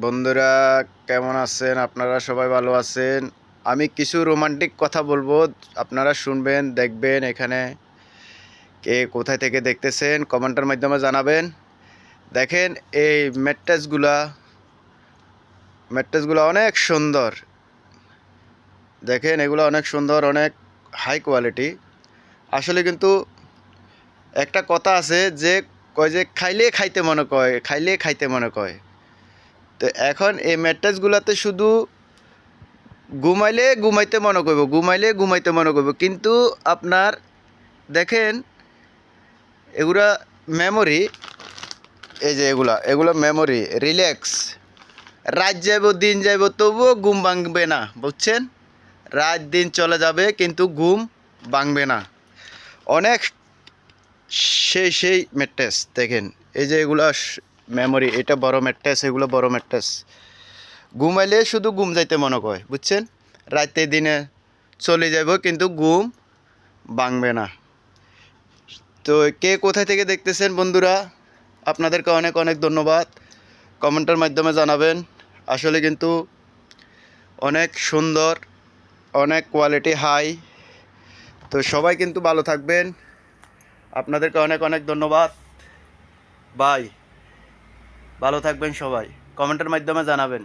বন্ধুরা, কেমন আছেন? আপনারা সবাই ভালো আছেন? আমি কিছু রোমান্টিক কথা বলবো, আপনারা শুনবেন, দেখবেন। এখানে কে কোথায় থেকে দেখতেছেন কমেন্টের মাধ্যমে জানাবেন। দেখেন, এই ম্যাট্রেসগুলো অনেক সুন্দর। দেখেন, এগুলো অনেক সুন্দর, অনেক হাই কোয়ালিটি। আসলে কিন্তু একটা কথা আছে যে কয় যে খাইলে খাইতে মনে কয়, খাইলে খাইতে মনে কয়। তো এখন এই ম্যাট্রেসগুলোতে শুধু ঘুমাইতে মনে করব, কিন্তু আপনার দেখেন এগুলা মেমোরি। এই যে এগুলো মেমোরি, রিল্যাক্স। রাত যাইব দিন যাইব তবুও ঘুম ভাঙবে না, বুঝছেন? রাত দিন চলে যাবে কিন্তু ঘুম ভাঙবে না। অনেক সেই ম্যাট্রেস দেখেন। এই যে এগুলো মেমোরি, এটা বড় ম্যাট্রেস, এগুলো বড় ম্যাট্রেস। ঘুমাইলে শুধু ঘুম যাইতে মনে কয়, বুঝছেন? রাতে দিনে চলে যাব কিন্তু ঘুম ভাঙবে না। তো কে কোথায় থেকে দেখতেছেন বন্ধুরা, আপনাদেরকে অনেক অনেক ধন্যবাদ। কমেন্টের মাধ্যমে জানাবেন। আসলে কিন্তু অনেক সুন্দর, অনেক কোয়ালিটি হাই। তো সবাই কিন্তু ভালো থাকবেন। আপনাদেরকে অনেক অনেক ধন্যবাদ। বাই। ভালো থাকবেন সবাই, কমেন্টের মাধ্যমে জানাবেন।